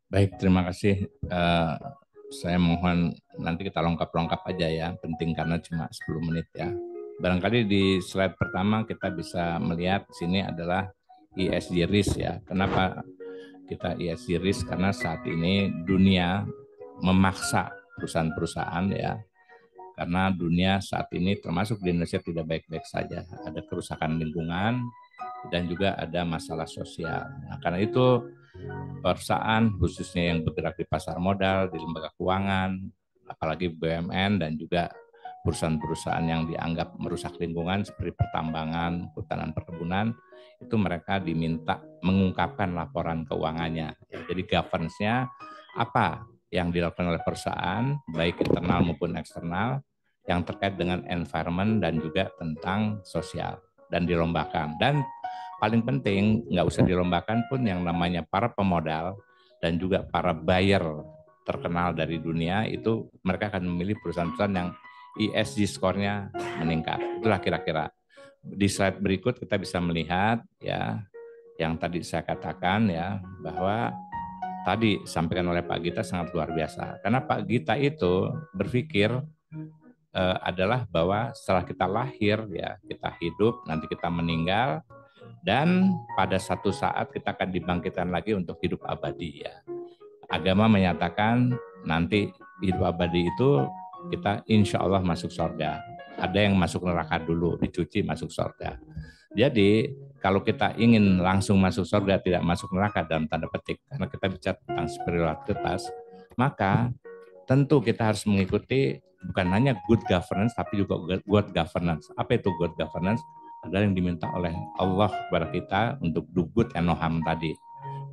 Baik, terima kasih. Saya mohon nanti kita lengkap-lengkap aja ya, penting karena cuma 10 menit ya. Barangkali di slide pertama kita bisa melihat sini adalah ESG risk ya. Kenapa kita ESG risk? Karena saat ini dunia memaksa perusahaan-perusahaan ya, karena dunia saat ini termasuk di Indonesia tidak baik-baik saja. Ada kerusakan lingkungan dan juga ada masalah sosial. Nah, karena itu perusahaan khususnya yang bergerak di pasar modal, di lembaga keuangan, apalagi BUMN dan juga perusahaan-perusahaan yang dianggap merusak lingkungan seperti pertambangan, hutan dan perkebunan, itu mereka diminta mengungkapkan laporan keuangannya. Jadi governance-nya apa yang dilakukan oleh perusahaan, baik internal maupun eksternal, yang terkait dengan environment dan juga tentang sosial dan dilombakan. Dan paling penting nggak usah dilombakan pun yang namanya para pemodal dan juga para buyer terkenal dari dunia itu mereka akan memilih perusahaan-perusahaan yang ESG skornya meningkat. Itulah kira-kira. Di slide berikut kita bisa melihat ya yang tadi saya katakan ya bahwa tadi sampaikan oleh Pak Gita sangat luar biasa. Karena Pak Gita itu berpikir adalah bahwa setelah kita lahir ya kita hidup nanti kita meninggal dan pada satu saat kita akan dibangkitkan lagi untuk hidup abadi ya. Agama menyatakan nanti hidup abadi itu kita insya Allah masuk surga. Ada yang masuk neraka dulu, dicuci masuk surga. Jadi kalau kita ingin langsung masuk surga, tidak masuk neraka dalam tanda petik, karena kita bicara tentang spiritualitas, maka tentu kita harus mengikuti bukan hanya good governance, tapi juga good governance. Apa itu good governance? Adalah yang diminta oleh Allah kepada kita untuk do good and no harm tadi.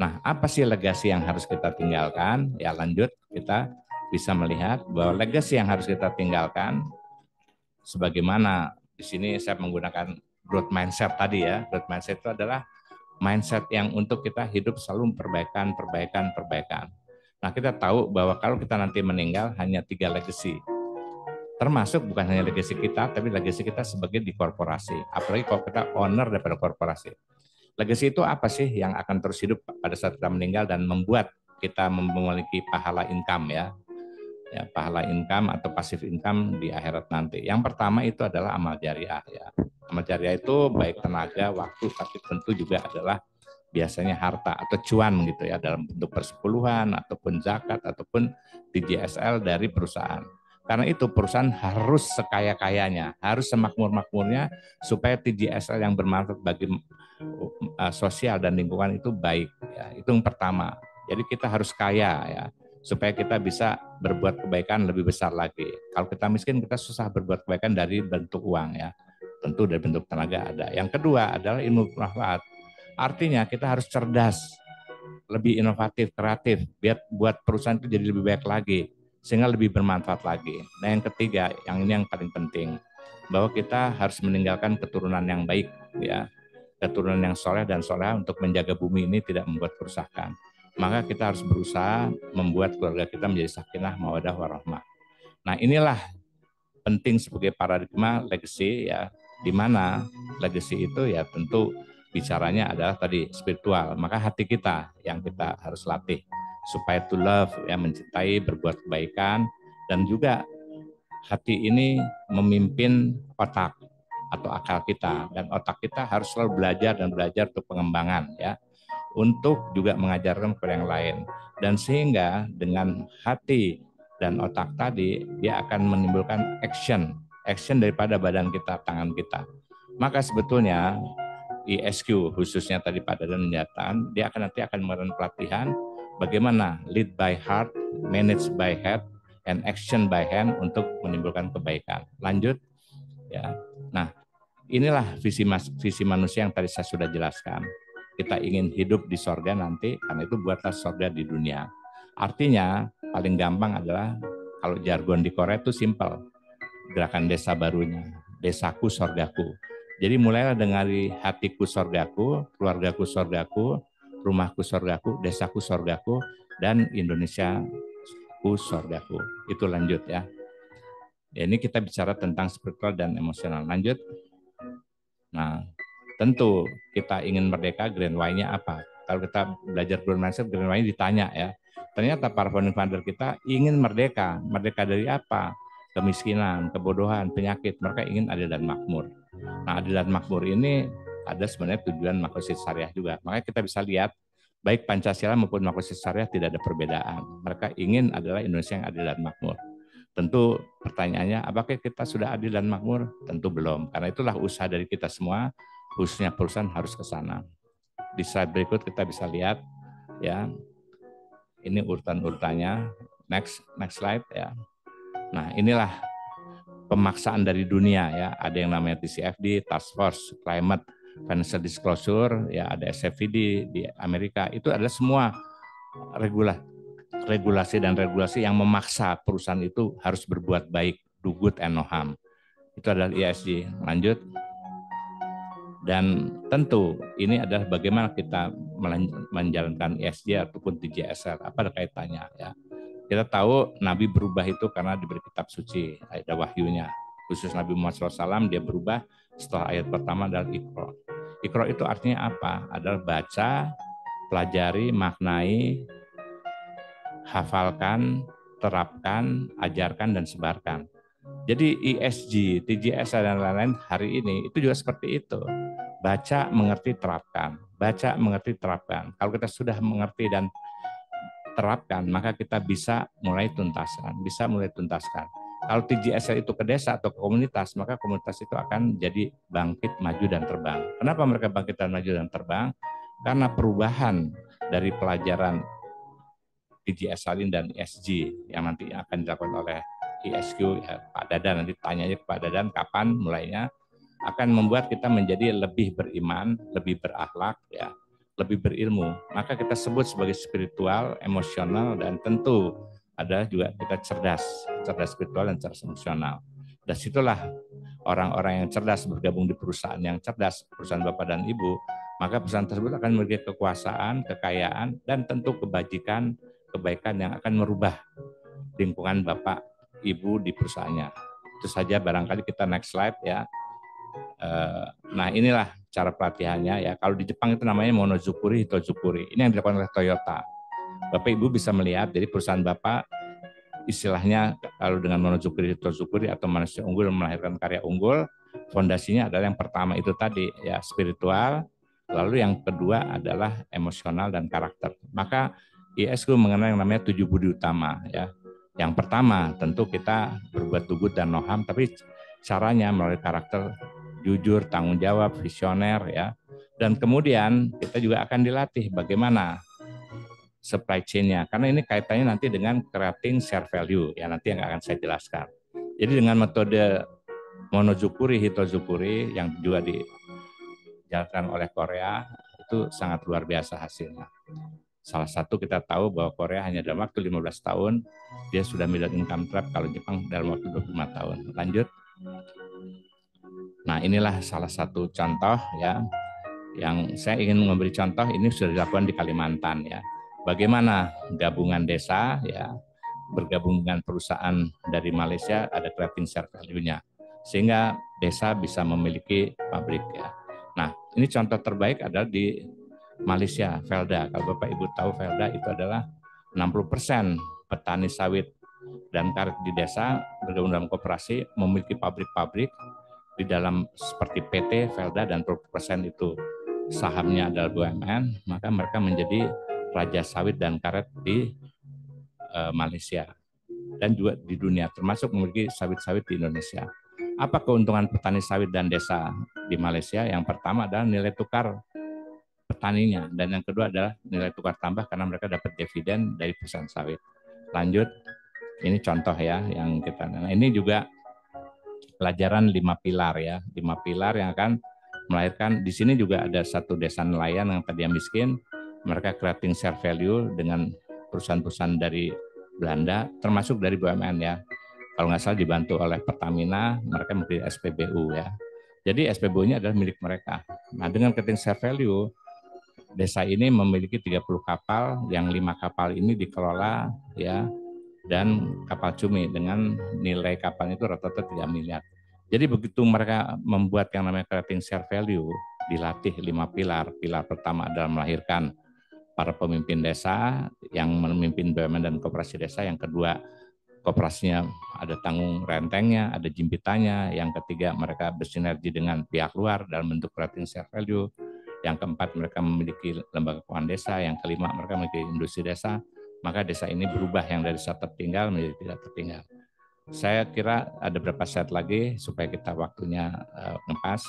Nah, apa sih legasi yang harus kita tinggalkan? Ya lanjut, kita bisa melihat bahwa legasi yang harus kita tinggalkan, sebagaimana di sini saya menggunakan growth mindset tadi ya. Growth mindset itu adalah mindset yang untuk kita hidup selalu perbaikan. Nah, kita tahu bahwa kalau kita nanti meninggal hanya 3 legacy. Termasuk bukan hanya legacy kita, tapi legacy kita sebagai di korporasi. Apalagi kalau kita owner daripada korporasi. Legacy itu apa sih yang akan terus hidup pada saat kita meninggal dan membuat kita memiliki pahala income ya. Ya, pahala income atau passive income di akhirat nanti. Yang pertama itu adalah amal jariah ya. Amal jariah itu baik tenaga, waktu, tapi tentu juga adalah biasanya harta atau cuan gitu ya dalam bentuk persepuluhan ataupun zakat ataupun TJSL dari perusahaan. Karena itu perusahaan harus sekaya-kayanya, harus semakmur-makmurnya supaya TJSL yang bermanfaat bagi sosial dan lingkungan itu baik ya. Itu yang pertama. Jadi kita harus kaya ya supaya kita bisa berbuat kebaikan lebih besar lagi. Kalau kita miskin kita susah berbuat kebaikan dari bentuk uang ya. Tentu dari bentuk tenaga ada. Yang kedua adalah ilmu bermanfaat. Artinya kita harus cerdas, lebih inovatif, kreatif, biar buat perusahaan itu jadi lebih baik lagi, sehingga lebih bermanfaat lagi. Nah yang ketiga, yang ini yang paling penting, bahwa kita harus meninggalkan keturunan yang baik, ya, keturunan yang soleh dan soleh untuk menjaga bumi ini tidak membuat kerusakan. Maka kita harus berusaha membuat keluarga kita menjadi sakinah, mawadah, warahmah. Nah inilah penting sebagai paradigma legacy ya, di mana legacy itu ya tentu bicaranya adalah tadi spiritual, maka hati kita yang kita harus latih supaya to love ya, mencintai, berbuat kebaikan, dan juga hati ini memimpin otak atau akal kita, dan otak kita harus selalu belajar dan belajar untuk pengembangan ya, untuk juga mengajarkan kepada yang lain, dan sehingga dengan hati dan otak tadi dia akan menimbulkan action daripada badan kita, tangan kita. Maka sebetulnya ESQ khususnya tadi pada dan menyatakan dia akan nanti akan memberikan pelatihan bagaimana lead by heart, manage by head, and action by hand untuk menimbulkan kebaikan. Lanjut ya. Nah, inilah visi manusia yang tadi saya sudah jelaskan. Kita ingin hidup di sorga nanti, karena itu buatlah sorga di dunia. Artinya paling gampang adalah kalau jargon di Korea itu simple, gerakan desa barunya, desaku sorgaku. Jadi mulailah dari hatiku sorgaku, keluargaku sorgaku, rumahku sorgaku, desaku sorgaku, dan Indonesiaku sorgaku. Itu lanjut ya. Ini kita bicara tentang spiritual dan emosional. Lanjut. Nah, tentu kita ingin merdeka, grand why-nya apa? Kalau kita belajar grand mindset, grand why-nya ditanya ya. Ternyata para founding father kita ingin merdeka. Merdeka dari apa? Kemiskinan, kebodohan, penyakit. Mereka ingin adil dan makmur. Nah, adil dan makmur ini ada sebenarnya tujuan Makosid Syariah juga. Makanya kita bisa lihat baik Pancasila maupun Makosid Syariah tidak ada perbedaan. Mereka ingin adalah Indonesia yang adil dan makmur. Tentu pertanyaannya, apakah kita sudah adil dan makmur? Tentu belum. Karena itulah usaha dari kita semua, khususnya perusahaan harus ke sana. Di slide berikut kita bisa lihat ya. Ini urutan-urutannya. Next slide ya. Nah, inilah pemaksaan dari dunia ya. Ada yang namanya TCFD, Task Force Climate Financial Disclosure, ya ada SFVD di Amerika. Itu adalah semua regulasi dan regulasi yang memaksa perusahaan itu harus berbuat baik, do good and no harm. Itu adalah ESG. Lanjut. Dan tentu ini adalah bagaimana kita menjalankan ESG ataupun TJSR, apa kaitannya ya. Kita tahu Nabi berubah itu karena diberi kitab suci, ada wahyunya. Khusus Nabi Muhammad SAW dia berubah setelah ayat pertama adalah Iqra. Iqra itu artinya apa? Adalah baca, pelajari, maknai, hafalkan, terapkan, ajarkan, dan sebarkan. Jadi ESG, TJSR, dan lain-lain hari ini itu juga seperti itu. Baca, mengerti, terapkan. Baca, mengerti, terapkan. Kalau kita sudah mengerti dan terapkan, maka kita bisa mulai tuntaskan. Kalau TJSR itu ke desa atau ke komunitas, maka komunitas itu akan jadi bangkit, maju, dan terbang. Kenapa mereka bangkit dan maju dan terbang? Karena perubahan dari pelajaran TJSR dan ESG yang nanti akan dilakukan oleh ISQ, ya, Pak Dadan, nanti tanya aja ke Pak Dadan kapan mulainya, akan membuat kita menjadi lebih beriman, lebih berakhlak, ya, lebih berilmu. Maka kita sebut sebagai spiritual, emosional, dan tentu ada juga kita cerdas spiritual dan cerdas emosional. Dan situlah orang-orang yang cerdas bergabung di perusahaan yang cerdas, perusahaan Bapak dan Ibu, maka perusahaan tersebut akan memiliki kekuasaan, kekayaan, dan tentu kebajikan, kebaikan yang akan merubah lingkungan Bapak Ibu di perusahaannya. Itu saja barangkali kita next slide ya. Nah inilah cara pelatihannya ya. Kalau di Jepang itu namanya monozukuri, hitozukuri. Ini yang dilakukan oleh Toyota. Bapak Ibu bisa melihat dari perusahaan Bapak istilahnya kalau dengan monozukuri, hitozukuri atau manusia unggul melahirkan karya unggul, fondasinya adalah yang pertama itu tadi ya spiritual, lalu yang kedua adalah emosional dan karakter. Maka ISQ mengenal yang namanya 7 budi utama ya. Yang pertama tentu kita berbuat do good dan no harm, tapi caranya melalui karakter jujur, tanggung jawab, visioner ya. Dan kemudian kita juga akan dilatih bagaimana supply chain-nya, karena ini kaitannya nanti dengan creating share value ya, nanti yang akan saya jelaskan. Jadi dengan metode monozukuri, hitozukuri yang juga dijalankan oleh Korea itu sangat luar biasa hasilnya. Salah satu kita tahu bahwa Korea hanya dalam waktu 15 tahun dia sudah middle income trap, kalau Jepang dalam waktu 25 tahun. Lanjut. Nah, inilah salah satu contoh ya yang saya ingin memberi contoh. Ini sudah dilakukan di Kalimantan ya. Bagaimana gabungan desa ya bergabung dengan perusahaan dari Malaysia, ada creating share value-nya sehingga desa bisa memiliki pabrik ya. Nah, ini contoh terbaik adalah di Malaysia, Felda. Kalau Bapak Ibu tahu Felda itu adalah 60% petani sawit dan karet di desa bergabung dalam koperasi, memiliki pabrik-pabrik di dalam seperti PT, Felda, dan 20% itu sahamnya adalah BUMN, maka mereka menjadi raja sawit dan karet di Malaysia dan juga di dunia, termasuk memiliki sawit-sawit di Indonesia. Apa keuntungan petani sawit dan desa di Malaysia? Yang pertama adalah nilai tukar petaninya, dan yang kedua adalah nilai tukar tambah karena mereka dapat dividen dari perusahaan sawit. Lanjut, ini contoh ya yang kita. Nah, ini juga pelajaran 5 pilar ya, 5 pilar yang akan melahirkan. Di sini juga ada satu desa nelayan yang tadi miskin, mereka creating share value dengan perusahaan-perusahaan dari Belanda, termasuk dari BUMN ya. Kalau nggak salah dibantu oleh Pertamina, mereka memiliki SPBU ya. Jadi SPBU-nya adalah milik mereka. Nah, dengan creating share value, desa ini memiliki 30 kapal, yang 5 kapal ini dikelola ya, dan kapal cumi dengan nilai kapal itu rata-rata 3 miliar. Jadi begitu mereka membuat yang namanya creating share value, dilatih 5 pilar. Pilar pertama adalah melahirkan para pemimpin desa yang memimpin BUMN dan koperasi desa, yang kedua koperasinya ada tanggung rentengnya, ada jimpitannya, yang ketiga mereka bersinergi dengan pihak luar dalam bentuk creating share value, yang keempat mereka memiliki lembaga keuangan desa, yang kelima mereka memiliki industri desa, maka desa ini berubah yang dari saat tertinggal menjadi tidak tertinggal. Saya kira ada beberapa slide lagi supaya kita waktunya ngepas.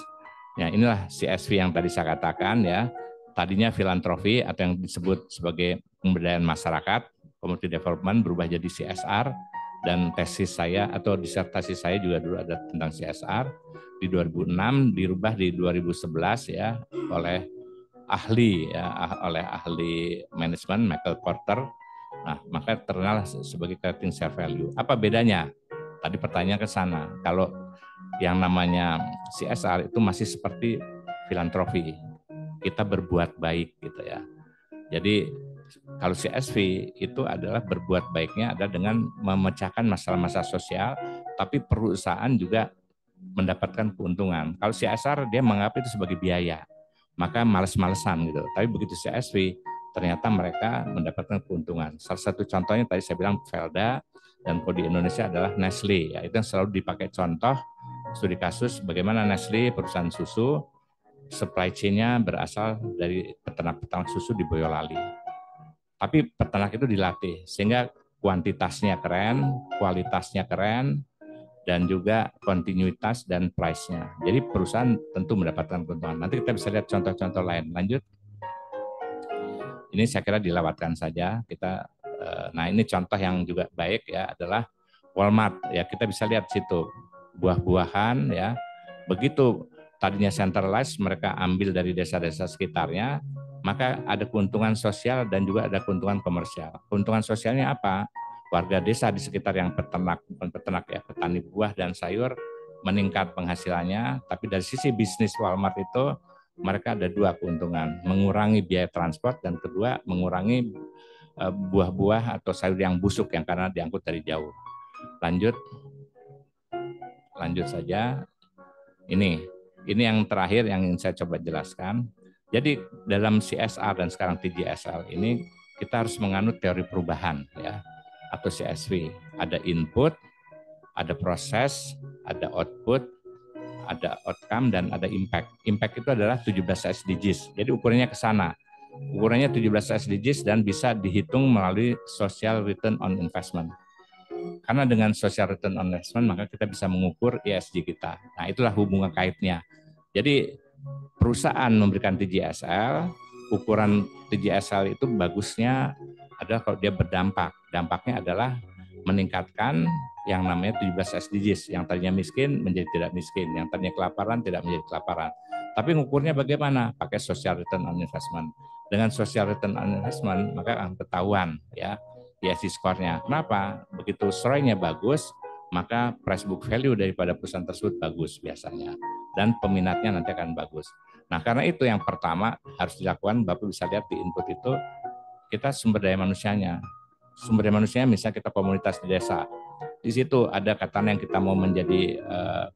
Ya, inilah CSV yang tadi saya katakan ya. Tadinya filantropi atau yang disebut sebagai pemberdayaan masyarakat, community development, berubah jadi CSR, dan tesis saya atau disertasi saya juga dulu ada tentang CSR. Di 2006 dirubah di 2011 ya oleh ahli manajemen Michael Porter. Nah, maka terkenal sebagai creating share value. Apa bedanya? Tadi pertanyaan ke sana. Kalau yang namanya CSR itu masih seperti filantropi. Kita berbuat baik gitu ya. Jadi kalau CSV itu adalah berbuat baiknya adalah dengan memecahkan masalah-masalah sosial, tapi perusahaan juga mendapatkan keuntungan. Kalau CSR dia menganggap itu sebagai biaya, maka males-malesan gitu. Tapi begitu CSV ternyata mereka mendapatkan keuntungan. Salah satu contohnya tadi saya bilang Velda, dan kalau di Indonesia adalah Nestle. Ya, itu yang selalu dipakai contoh studi kasus bagaimana Nestle perusahaan susu supply chain-nya berasal dari peternak-peternak susu di Boyolali. Tapi peternak itu dilatih sehingga kuantitasnya keren, kualitasnya keren, dan juga kontinuitas dan price-nya. Jadi perusahaan tentu mendapatkan keuntungan. Nanti kita bisa lihat contoh-contoh lain. Lanjut. Ini saya kira dilewatkan saja. Nah ini contoh yang juga baik ya adalah Walmart. Ya kita bisa lihat situ buah-buahan ya. Begitu tadinya centralized, mereka ambil dari desa-desa sekitarnya, maka ada keuntungan sosial dan juga ada keuntungan komersial. Keuntungan sosialnya apa? Warga desa di sekitar yang peternak, bukan peternak ya, petani buah dan sayur meningkat penghasilannya, tapi dari sisi bisnis Walmart itu mereka ada dua keuntungan, mengurangi biaya transport dan kedua mengurangi buah-buah atau sayur yang busuk yang karena diangkut dari jauh. Lanjut saja. Ini yang terakhir yang ingin saya coba jelaskan. Jadi dalam CSR dan sekarang TJSL ini kita harus menganut teori perubahan ya atau CSV. Ada input, ada proses, ada output, ada outcome dan ada impact. Impact itu adalah 17 SDGs. Jadi ukurannya ke sana. Ukurannya 17 SDGs dan bisa dihitung melalui social return on investment. Karena dengan social return on investment maka kita bisa mengukur ESG kita. Nah, itulah hubungan kaitnya. Jadi perusahaan memberikan TJSL, ukuran TJSL itu bagusnya adalah kalau dia berdampak. Dampaknya adalah meningkatkan yang namanya 17 SDGs. Yang tadinya miskin menjadi tidak miskin, yang tadinya kelaparan tidak menjadi kelaparan. Tapi ngukurnya bagaimana? Pakai social return on investment. Dengan social return on investment maka akan ketahuan ya ESG score-nya. Kenapa? Begitu SROI-nya bagus, maka price book value daripada perusahaan tersebut bagus biasanya. Dan peminatnya nanti akan bagus. Nah, karena itu yang pertama harus dilakukan, Bapak bisa lihat di input itu, kita sumber daya manusianya. Sumber daya manusianya misalnya kita komunitas di desa. Di situ ada katanya yang kita mau menjadi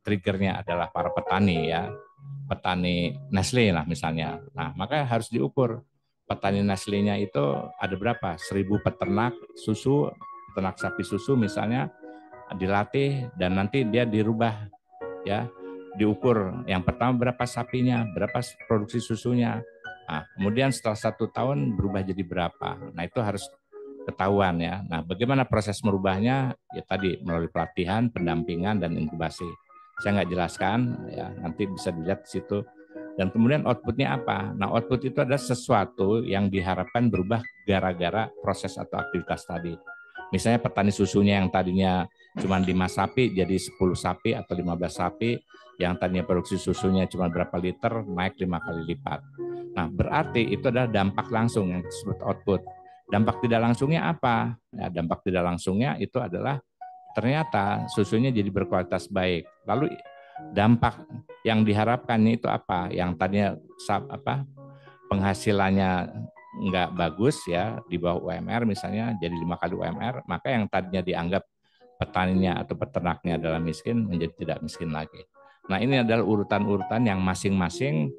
triggernya adalah para petani ya. Petani Nestle lah misalnya. Nah, maka harus diukur. Petani Nestle-nya itu ada berapa? 1.000 peternak susu, peternak sapi susu misalnya dilatih dan nanti dia dirubah ya, diukur yang pertama berapa sapinya, berapa produksi susunya. Nah, kemudian setelah 1 tahun berubah jadi berapa. Nah, itu harus ketahuan ya. Nah, bagaimana proses merubahnya? Ya tadi melalui pelatihan, pendampingan dan inkubasi. Saya nggak jelaskan ya, nanti bisa dilihat di situ. Dan kemudian outputnya apa? Nah, output itu adalah sesuatu yang diharapkan berubah gara-gara proses atau aktivitas tadi. Misalnya petani susunya yang tadinya cuma 5 sapi jadi 10 sapi atau 15 sapi, yang tadinya produksi susunya cuma berapa liter, naik 5 kali lipat. Nah, berarti itu adalah dampak langsung yang disebut output. Dampak tidak langsungnya apa? Ya, dampak tidak langsungnya itu adalah ternyata susunya jadi berkualitas baik. Lalu dampak yang diharapkannya itu apa? Yang tadinya penghasilannya nggak bagus ya di bawah UMR misalnya jadi 5 kali UMR, maka yang tadinya dianggap petaninya atau peternaknya adalah miskin menjadi tidak miskin lagi. Nah, ini adalah urutan-urutan yang masing-masing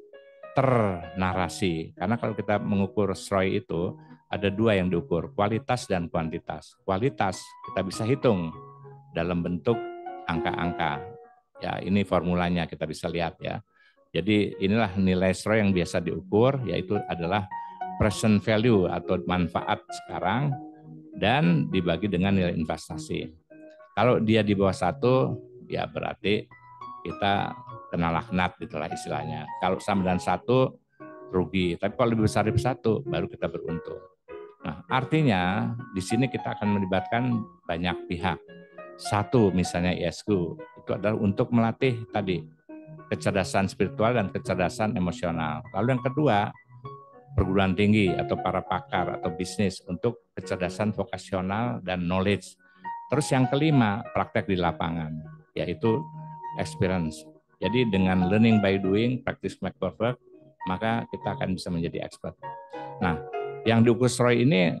ternarasi. Karena kalau kita mengukur SROI itu ada dua yang diukur, kualitas dan kuantitas. Kualitas kita bisa hitung dalam bentuk angka-angka. Ya, ini formulanya kita bisa lihat ya. Jadi inilah nilai SROI yang biasa diukur, yaitu adalah present value atau manfaat sekarang dan dibagi dengan nilai investasi. Kalau dia di bawah 1, ya berarti kita kena laknat itulah istilahnya. Kalau sama dengan 1 rugi, tapi kalau lebih besar dari 1 baru kita beruntung. Nah, artinya di sini kita akan melibatkan banyak pihak. 1 misalnya ISQ itu adalah untuk melatih tadi kecerdasan spiritual dan kecerdasan emosional. Lalu yang kedua, perguruan tinggi atau para pakar atau bisnis untuk kecerdasan vokasional dan knowledge. Terus yang kelima, praktek di lapangan, yaitu experience. Jadi dengan learning by doing, practice make perfect, maka kita akan bisa menjadi expert. Nah, yang diukur SROI ini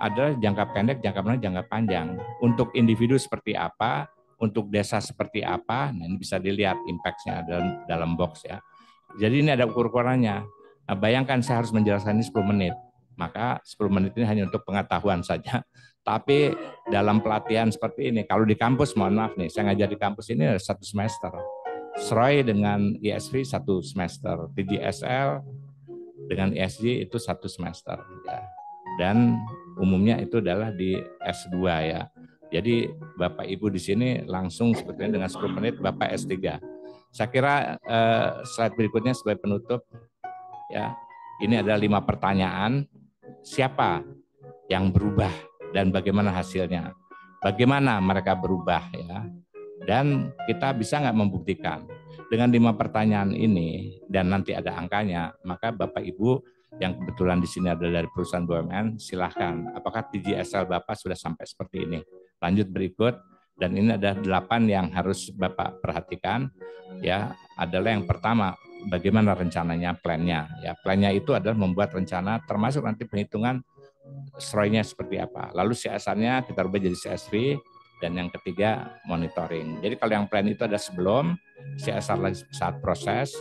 adalah jangka pendek, jangka menengah, jangka panjang. Untuk individu seperti apa, untuk desa seperti apa, nah ini bisa dilihat impact-nya dalam box ya. Jadi ini ada ukur-ukurannya. Nah, bayangkan saya harus menjelaskan ini 10 menit, maka 10 menit ini hanya untuk pengetahuan saja. Tapi dalam pelatihan seperti ini, kalau di kampus, mohon maaf nih, saya ngajar di kampus ini 1 semester. SROI dengan ISV 1 semester, TGSL dengan ESG itu 1 semester. Ya. Dan umumnya itu adalah di S2 ya. Jadi Bapak Ibu di sini langsung sebetulnya dengan 10 menit Bapak S3. Saya kira slide berikutnya sebagai penutup. Ya, ini ada 5 pertanyaan. Siapa yang berubah dan bagaimana hasilnya? Bagaimana mereka berubah ya? Dan kita bisa nggak membuktikan dengan 5 pertanyaan ini dan nanti ada angkanya, maka Bapak Ibu yang kebetulan di sini ada dari perusahaan BUMN, silahkan. Apakah TGSL Bapak sudah sampai seperti ini? Lanjut berikut. Dan ini ada 8 yang harus Bapak perhatikan. Ya, adalah yang pertama, bagaimana rencananya, plannya. Ya, plannya itu adalah membuat rencana termasuk nanti perhitungan SROI-nya seperti apa. Lalu CSR-nya kita rubah jadi CSV, dan yang ketiga monitoring. Jadi kalau yang plan itu ada sebelum, CSR lagi saat proses,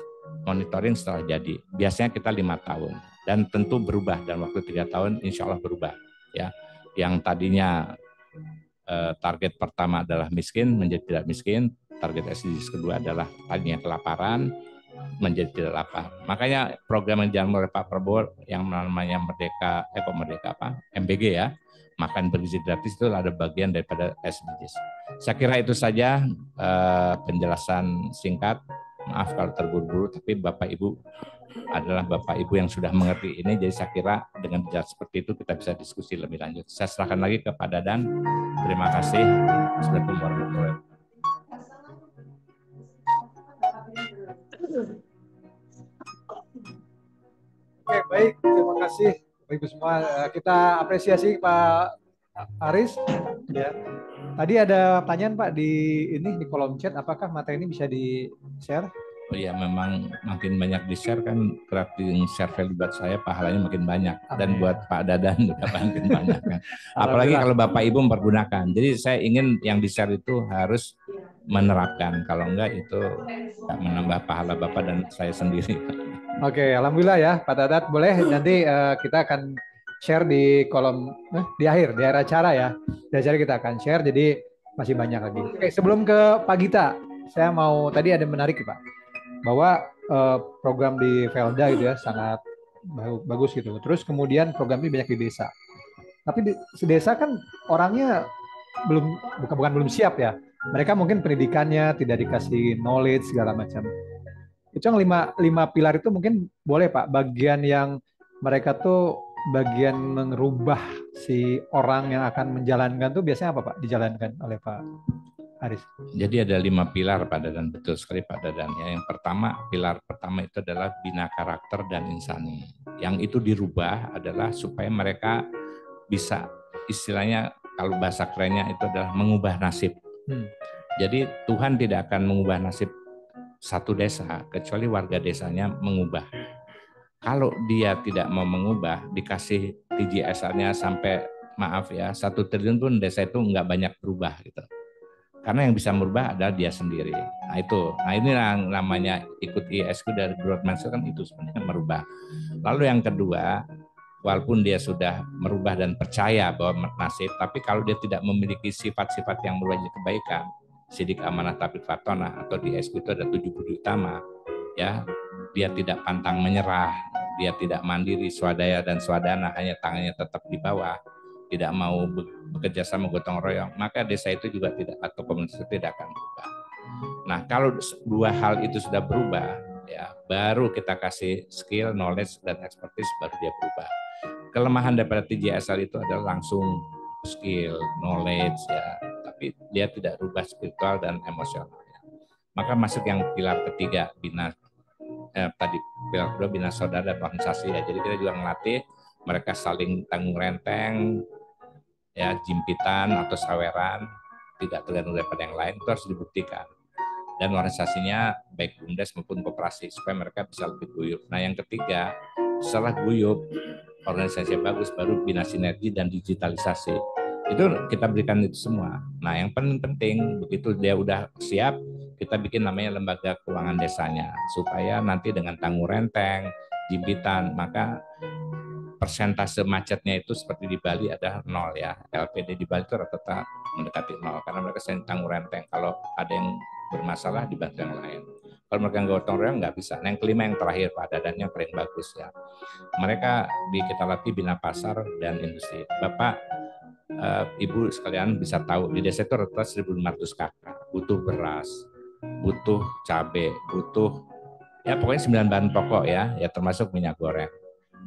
monitoring setelah jadi. Biasanya kita 5 tahun dan tentu berubah dalam waktu 3 tahun, insya Allah berubah. Ya, yang tadinya target pertama adalah miskin menjadi tidak miskin, target SDGs kedua adalah tadinya kelaparan menjadi tidak lapar. Makanya program yang dijalankan oleh Pak Prabowo yang namanya MBG ya, makan bergizi gratis itu ada bagian daripada SDGs. Saya kira itu saja penjelasan singkat. Maaf kalau terburu-buru, tapi Bapak Ibu adalah Bapak Ibu yang sudah mengerti ini, jadi saya kira dengan jelas seperti itu kita bisa diskusi lebih lanjut. Saya serahkan lagi ke Pak Dadan. Terima kasih. Assalamualaikum warahmatullahi wabarakatuh. Oke, baik. Terima kasih Bapak Ibu semua. Kita apresiasi Pak Aris. Ya. Tadi ada pertanyaan Pak di kolom chat. Apakah materi ini bisa di-share? Oh iya, memang makin banyak di-share kan, berarti share value buat saya pahalanya makin banyak. Dan buat Pak Dadan juga makin banyak kan. Apalagi kalau Bapak Ibu mempergunakan. Jadi saya ingin yang di-share itu harus menerapkan. Kalau enggak itu enggak menambah pahala Bapak dan saya sendiri. Oke, alhamdulillah ya Pak Dadan. Boleh nanti kita akan share di kolom di akhir acara ya. Di acara kita akan share, jadi masih banyak lagi. Oke, sebelum ke Pak Gita, saya mau tadi ada menarik Pak, bahwa program di Velda gitu ya sangat bagus gitu. Terus kemudian program ini banyak di desa. Tapi di desa kan orangnya bukan belum siap ya. Mereka mungkin pendidikannya tidak dikasih knowledge segala macam. Itu yang lima pilar itu mungkin boleh Pak, bagian yang mereka tuh bagian merubah si orang yang akan menjalankan tuh biasanya apa Pak dijalankan oleh Pak Aris? Jadi ada 5 pilar Pak Dadan, betul sekali Pak Dadan. Yang pertama, pilar pertama itu adalah bina karakter dan insani. Yang itu dirubah adalah supaya mereka bisa, istilahnya kalau bahasa kerennya itu adalah mengubah nasib. Jadi Tuhan tidak akan mengubah nasib satu desa kecuali warga desanya mengubah. Kalau dia tidak mau mengubah, dikasih TGSR-nya sampai maaf ya 1 triliun pun desa itu nggak banyak berubah gitu. Karena yang bisa merubah adalah dia sendiri. Nah itu, nah ini yang namanya ikut ISQ dari growth mindset kan itu sebenarnya merubah. Lalu yang kedua, walaupun dia sudah merubah dan percaya bahwa nasib, tapi kalau dia tidak memiliki sifat-sifat yang merubah kebaikan, sidik amanah tapi fatona, atau di ISQ itu ada 7 budi utama, ya, dia tidak pantang menyerah, dia tidak mandiri, swadaya dan swadana, hanya tangannya tetap di bawah, tidak mau bekerja sama gotong royong, maka desa itu juga tidak, atau komunitas itu tidak akan berubah. Nah, kalau dua hal itu sudah berubah, ya, baru kita kasih skill, knowledge, dan expertise, baru dia berubah. Kelemahan daripada TJSL itu adalah langsung skill, knowledge, ya, tapi dia tidak berubah spiritual dan emosionalnya. Maka masuk yang pilar ketiga, bina tadi pilar kedua bina saudara dan organisasi, ya. Jadi kita juga melatih mereka saling tanggung renteng, ya, jimpitan atau saweran, tidak tergantung daripada yang lain, itu harus dibuktikan. Dan organisasinya baik BUMDes maupun koperasi supaya mereka bisa lebih guyup. Nah yang ketiga, setelah guyup, organisasi yang bagus, baru bina sinergi dan digitalisasi. Itu kita berikan itu semua. Nah yang paling penting, begitu dia udah siap, kita bikin namanya lembaga keuangan desanya, supaya nanti dengan tanggung renteng, jimpitan, maka persentase macetnya itu seperti di Bali ada 0, ya. LPD di Bali itu rata-rata mendekati 0 karena mereka sering tanggung renteng. Kalau ada yang bermasalah dibantu yang lain. Kalau mereka nggak gotong royong nggak bisa. Nah, yang kelima yang terakhir Pak Dadan yang paling bagus, ya. Mereka kita latih bina pasar dan industri. Bapak, Ibu sekalian bisa tahu di desa itu rata-rata 1.500 kakak, butuh beras, butuh cabai, butuh ya pokoknya 9 bahan pokok, ya termasuk minyak goreng.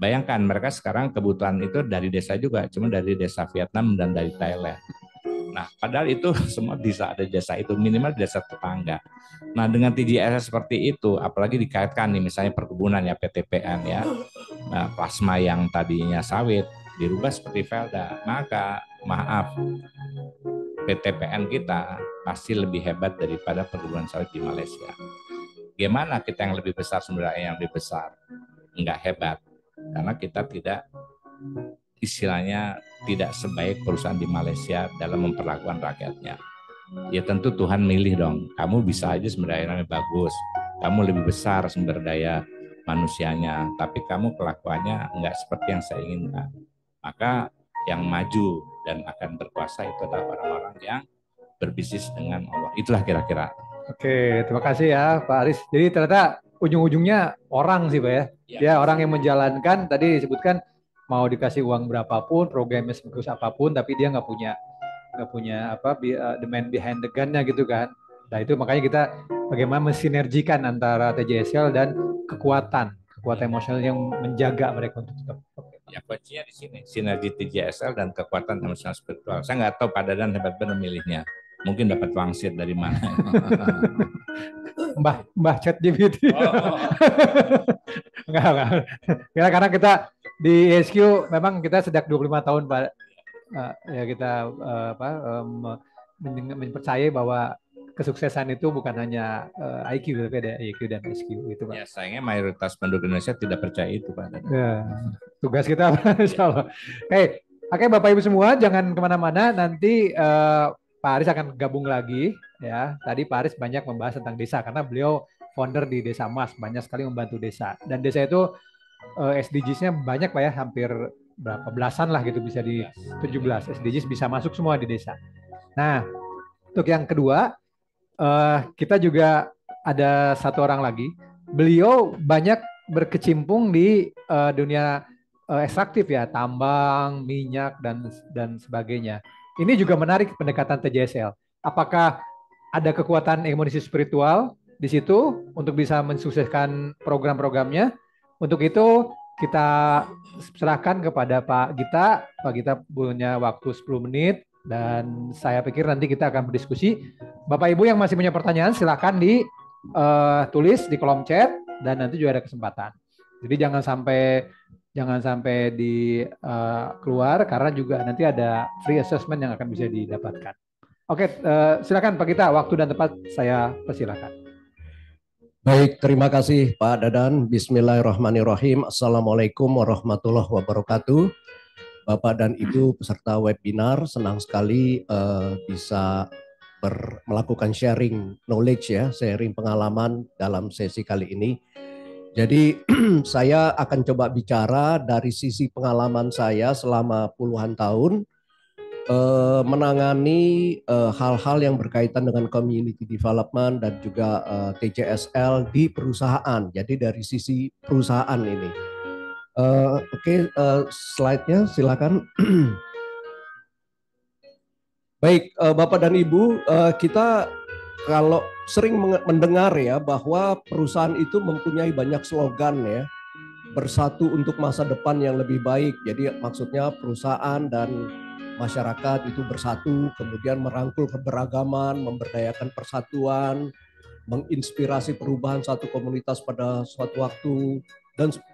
Bayangkan mereka sekarang kebutuhan itu dari desa juga, cuma dari desa Vietnam dan dari Thailand. Nah, padahal itu semua bisa ada desa itu, minimal desa tetangga. Nah, dengan TJS seperti itu, apalagi dikaitkan nih misalnya perkebunan, ya, PTPN, ya, nah, plasma yang tadinya sawit dirubah seperti Velda, maka maaf, PTPN kita pasti lebih hebat daripada perkebunan sawit di Malaysia. Gimana kita yang lebih besar, sumber daya yang lebih besar? Enggak hebat, karena kita tidak, istilahnya tidak sebaik perusahaan di Malaysia dalam memperlakukan rakyatnya. Ya tentu Tuhan milih dong, kamu bisa aja sumber dayanya bagus, kamu lebih besar sumber daya manusianya, tapi kamu kelakuannya enggak seperti yang saya inginkan. Maka yang maju dan akan berkuasa itu adalah orang-orang yang berbisnis dengan Allah. Itulah kira-kira. Oke, terima kasih ya Pak Aris. Jadi ternyata ujung-ujungnya orang sih Pak, ya. Ya, orang yang menjalankan, tadi disebutkan mau dikasih uang berapapun, programnya sebagus apapun, tapi dia nggak punya apa the man behind the gun-nya gitu kan. Nah itu makanya kita bagaimana mensinergikan antara TJSL dan kekuatan emosional yang menjaga mereka untuk tetap. Ya kuncinya di sini, sinergi TJSL dan kekuatan emosional spiritual. Saya nggak tahu Pak Dadan hebat benar milihnya. Mungkin dapat wangsit dari mana. Mbah ChatGPT. Enggak. Karena kita di HQ memang kita sejak 25 tahun Pak, ya kita mempercayai bahwa kesuksesan itu bukan hanya IQ, tapi ada IQ dan SQ itu Pak. Ya sayangnya mayoritas penduduk Indonesia tidak percaya itu Pak. Ya, tugas kita Insya Allah. Oke Bapak Ibu semua jangan kemana-mana, nanti Pak Aris akan gabung lagi, ya. Tadi Pak Aris banyak membahas tentang desa karena beliau founder di Desa Mas, banyak sekali membantu desa. Dan desa itu SDGs-nya banyak Pak ya, hampir berapa belasan lah gitu, bisa di 17 SDGs bisa masuk semua di desa. Nah, untuk yang kedua, kita juga ada satu orang lagi. Beliau banyak berkecimpung di dunia ekstraktif ya, tambang, minyak dan sebagainya. Ini juga menarik pendekatan TJSL. Apakah ada kekuatan emosi spiritual di situ untuk bisa mensukseskan program-programnya? Untuk itu kita serahkan kepada Pak Gita. Pak Gita punya waktu 10 menit dan saya pikir nanti kita akan berdiskusi. Bapak Ibu yang masih punya pertanyaan silakan ditulis di kolom chat dan nanti juga ada kesempatan. Jadi jangan sampai keluar karena juga nanti ada free assessment yang akan bisa didapatkan. Oke, silakan Pak Gita, waktu dan tempat saya persilakan. Baik, terima kasih Pak Dadan. Bismillahirrahmanirrahim. Assalamualaikum warahmatullahi wabarakatuh. Bapak dan Ibu peserta webinar, senang sekali bisa melakukan sharing knowledge ya, sharing pengalaman dalam sesi kali ini. Jadi saya akan coba bicara dari sisi pengalaman saya selama puluhan tahun menangani hal-hal yang berkaitan dengan community development dan juga TJSL di perusahaan. Jadi dari sisi perusahaan ini. Oke, slide-nya silakan. Baik, Bapak dan Ibu, kita kalau sering mendengar ya bahwa perusahaan itu mempunyai banyak slogan ya, bersatu untuk masa depan yang lebih baik. Jadi maksudnya perusahaan dan masyarakat itu bersatu, kemudian merangkul keberagaman, memberdayakan persatuan, menginspirasi perubahan satu komunitas pada suatu waktu,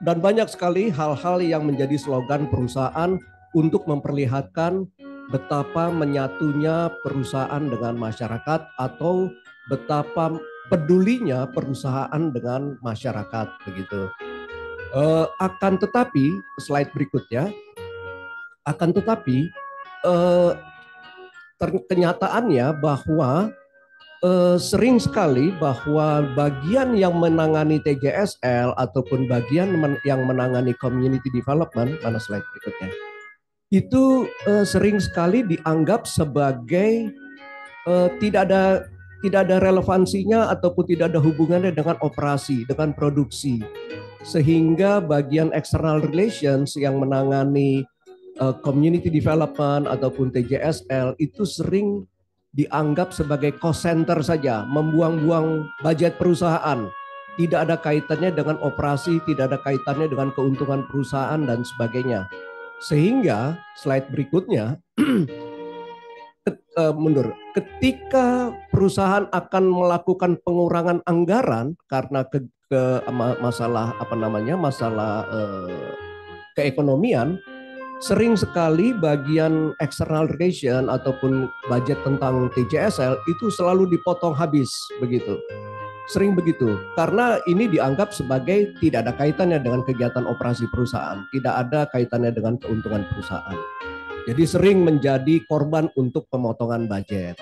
dan banyak sekali hal-hal yang menjadi slogan perusahaan untuk memperlihatkan betapa menyatunya perusahaan dengan masyarakat atau betapa pedulinya perusahaan dengan masyarakat begitu. Akan tetapi slide berikutnya, akan tetapi kenyataannya bahwa sering sekali bahwa bagian yang menangani TJSL ataupun bagian yang menangani community development, mana slide berikutnya, itu sering sekali dianggap sebagai tidak ada relevansinya ataupun tidak ada hubungannya dengan operasi, dengan produksi. Sehingga bagian external relations yang menangani community development ataupun TJSL itu sering dianggap sebagai cost center saja, membuang-buang budget perusahaan. Tidak ada kaitannya dengan operasi, tidak ada kaitannya dengan keuntungan perusahaan dan sebagainya. Sehingga slide berikutnya mundur. Ketika perusahaan akan melakukan pengurangan anggaran karena masalah masalah keekonomian, sering sekali bagian external relation ataupun budget tentang TJSL itu selalu dipotong habis begitu. Sering begitu, karena ini dianggap sebagai tidak ada kaitannya dengan kegiatan operasi perusahaan, tidak ada kaitannya dengan keuntungan perusahaan. Jadi sering menjadi korban untuk pemotongan budget.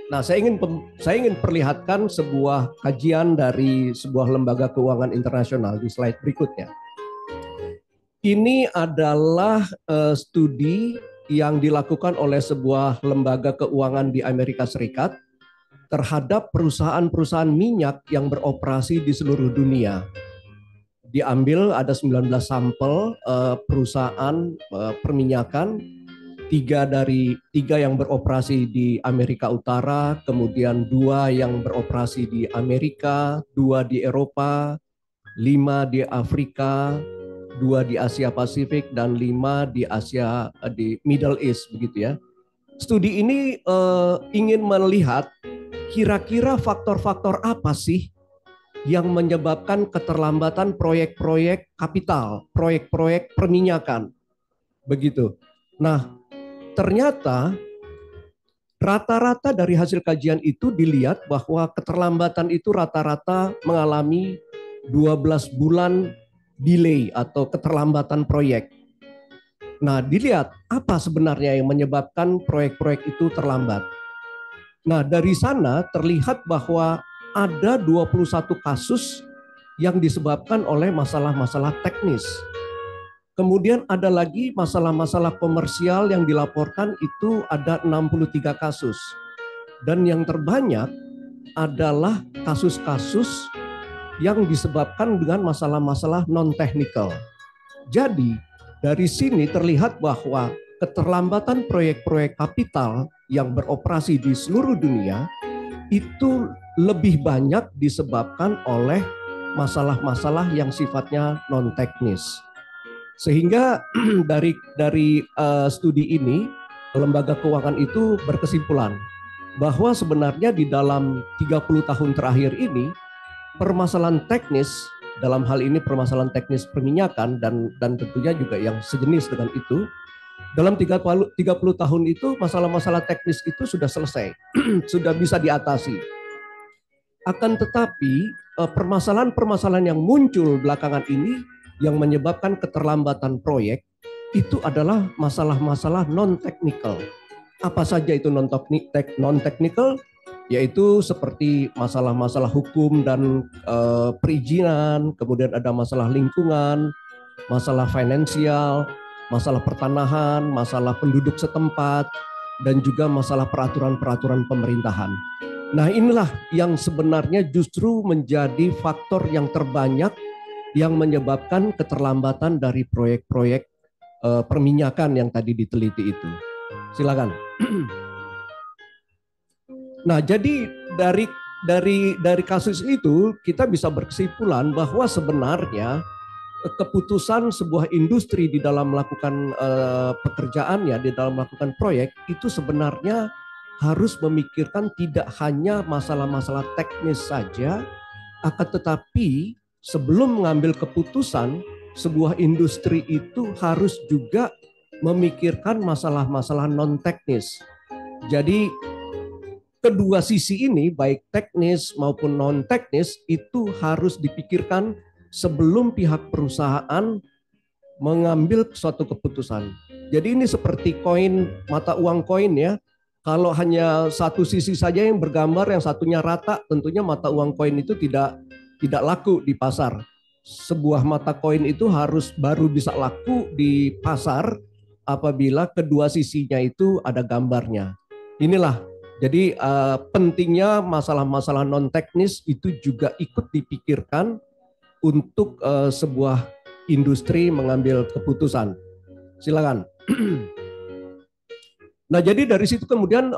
Nah, saya ingin perlihatkan sebuah kajian dari sebuah lembaga keuangan internasional di slide berikutnya. Ini adalah studi yang dilakukan oleh sebuah lembaga keuangan di Amerika Serikat terhadap perusahaan-perusahaan minyak yang beroperasi di seluruh dunia. Diambil ada 19 sampel perusahaan perminyakan, tiga yang beroperasi di Amerika Utara, kemudian 2 yang beroperasi di Amerika, 2 di Eropa, 5 di Afrika, 2 di Asia Pasifik, dan 5 di Asia di Middle East begitu ya. Studi ini ingin melihat kira-kira faktor-faktor apa sih yang menyebabkan keterlambatan proyek-proyek kapital, proyek-proyek perminyakan. Begitu. Nah, ternyata rata-rata dari hasil kajian itu dilihat bahwa keterlambatan itu rata-rata mengalami 12 bulan delay atau keterlambatan proyek. Nah, dilihat apa sebenarnya yang menyebabkan proyek-proyek itu terlambat. Nah, dari sana terlihat bahwa ada 21 kasus yang disebabkan oleh masalah-masalah teknis. Kemudian ada lagi masalah-masalah komersial yang dilaporkan itu ada 63 kasus. Dan yang terbanyak adalah kasus-kasus yang disebabkan dengan masalah-masalah non-teknikal. Jadi dari sini terlihat bahwa keterlambatan proyek-proyek kapital yang beroperasi di seluruh dunia itu lebih banyak disebabkan oleh masalah-masalah yang sifatnya non-teknis. Sehingga dari studi ini, lembaga keuangan itu berkesimpulan bahwa sebenarnya di dalam 30 tahun terakhir ini, permasalahan teknis, dalam hal ini permasalahan teknis perminyakan dan tentunya juga yang sejenis dengan itu, dalam 30 tahun itu masalah-masalah teknis itu sudah selesai, sudah bisa diatasi. Akan tetapi permasalahan-permasalahan yang muncul belakangan ini yang menyebabkan keterlambatan proyek itu adalah masalah-masalah non-teknikal. Apa saja itu non-technical? Yaitu seperti masalah-masalah hukum dan perizinan, kemudian ada masalah lingkungan, masalah finansial, masalah pertanahan, masalah penduduk setempat, dan juga masalah peraturan-peraturan pemerintahan. Nah, inilah yang sebenarnya justru menjadi faktor yang terbanyak yang menyebabkan keterlambatan dari proyek-proyek perminyakan yang tadi diteliti itu. Silakan. Nah, jadi dari kasus itu kita bisa berkesimpulan bahwa sebenarnya keputusan sebuah industri di dalam melakukan pekerjaannya, di dalam melakukan proyek itu sebenarnya harus memikirkan tidak hanya masalah-masalah teknis saja, akan tetapi sebelum mengambil keputusan, sebuah industri itu harus juga memikirkan masalah-masalah non-teknis. Jadi kedua sisi ini, baik teknis maupun non-teknis, itu harus dipikirkan sebelum pihak perusahaan mengambil suatu keputusan. Jadi ini seperti koin, mata uang koin ya. Kalau hanya satu sisi saja yang bergambar, yang satunya rata, tentunya mata uang koin itu tidak laku di pasar. Sebuah mata koin itu harus baru bisa laku di pasar apabila kedua sisinya itu ada gambarnya. Inilah. Jadi pentingnya masalah-masalah non-teknis itu juga ikut dipikirkan untuk sebuah industri mengambil keputusan. Silakan. Nah, jadi dari situ kemudian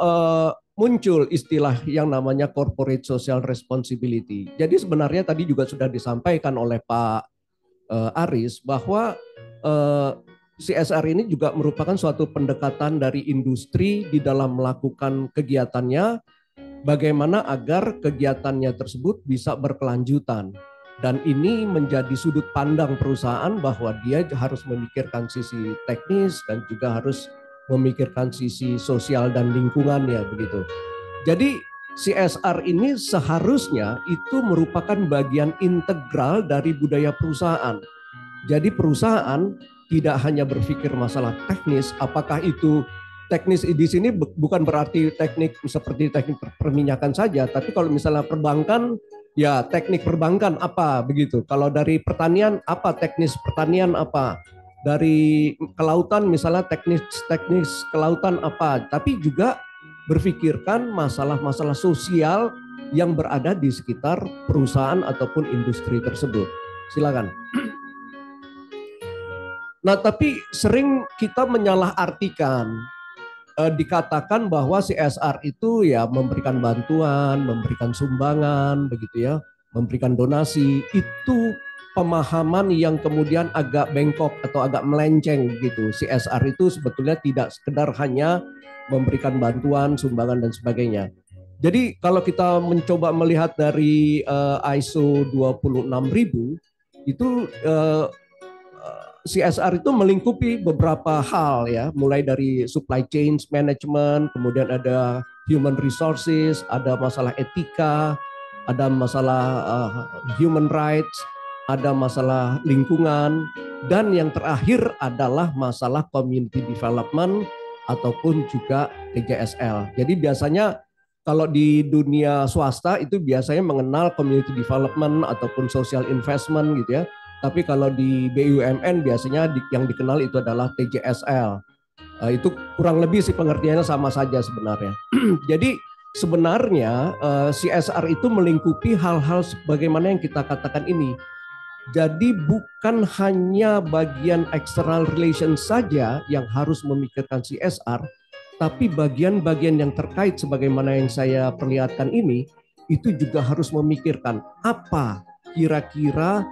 muncul istilah yang namanya corporate social responsibility. Jadi sebenarnya tadi juga sudah disampaikan oleh Pak Aris bahwa CSR ini juga merupakan suatu pendekatan dari industri di dalam melakukan kegiatannya, bagaimana agar kegiatannya tersebut bisa berkelanjutan. Dan ini menjadi sudut pandang perusahaan bahwa dia harus memikirkan sisi teknis dan juga harus memikirkan sisi sosial dan lingkungannya begitu. Jadi CSR ini seharusnya itu merupakan bagian integral dari budaya perusahaan. Jadi perusahaan tidak hanya berpikir masalah teknis, apakah itu teknis di sini bukan berarti teknik seperti teknik perminyakan saja, tapi kalau misalnya perbankan, ya teknik perbankan apa begitu. Kalau dari pertanian apa teknis pertanian apa. Dari kelautan misalnya teknis kelautan apa. Tapi juga berpikirkan masalah-masalah sosial yang berada di sekitar perusahaan ataupun industri tersebut. Silakan. Nah, tapi sering kita menyalahartikan, dikatakan bahwa CSR itu ya memberikan bantuan, memberikan sumbangan, begitu ya, memberikan donasi. Itu pemahaman yang kemudian agak bengkok atau agak melenceng gitu. CSR itu sebetulnya tidak sekedar hanya memberikan bantuan, sumbangan dan sebagainya. Jadi kalau kita mencoba melihat dari ISO 26000 itu CSR itu melingkupi beberapa hal ya, mulai dari supply chain management, kemudian ada human resources, ada masalah etika, ada masalah human rights, ada masalah lingkungan, dan yang terakhir adalah masalah community development ataupun juga TJSL. Jadi biasanya kalau di dunia swasta itu biasanya mengenal community development ataupun social investment gitu ya. Tapi kalau di BUMN biasanya yang dikenal itu adalah TJSL. Itu kurang lebih sih pengertiannya sama saja sebenarnya. Jadi sebenarnya CSR itu melingkupi hal-hal sebagaimana yang kita katakan ini. Jadi bukan hanya bagian external relations saja yang harus memikirkan CSR, tapi bagian-bagian yang terkait sebagaimana yang saya perlihatkan ini, itu juga harus memikirkan apa kira-kira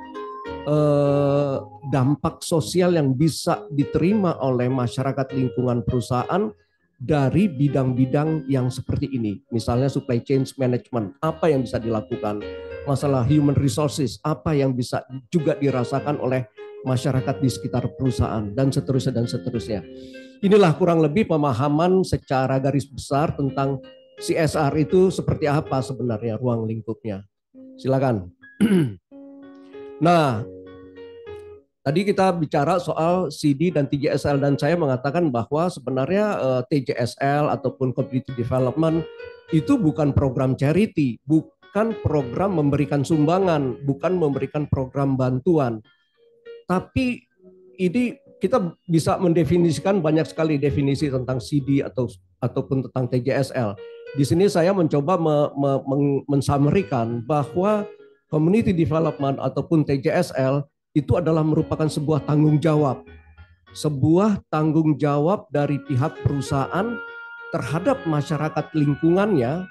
dampak sosial yang bisa diterima oleh masyarakat lingkungan perusahaan dari bidang-bidang yang seperti ini. Misalnya supply chain management, apa yang bisa dilakukan? Masalah human resources, apa yang bisa juga dirasakan oleh masyarakat di sekitar perusahaan, dan seterusnya dan seterusnya. Inilah kurang lebih pemahaman secara garis besar tentang CSR itu seperti apa sebenarnya ruang lingkupnya. Silakan. Nah, Tadi kita bicara soal CD dan TJSL dan saya mengatakan bahwa sebenarnya TJSL ataupun community development itu bukan program charity, bukan program memberikan sumbangan, bukan memberikan program bantuan. Tapi ini kita bisa mendefinisikan banyak sekali definisi tentang CD ataupun tentang TJSL. Di sini saya mencoba mensummarikan bahwa community development ataupun TJSL itu adalah merupakan sebuah tanggung jawab. Sebuah tanggung jawab dari pihak perusahaan terhadap masyarakat lingkungannya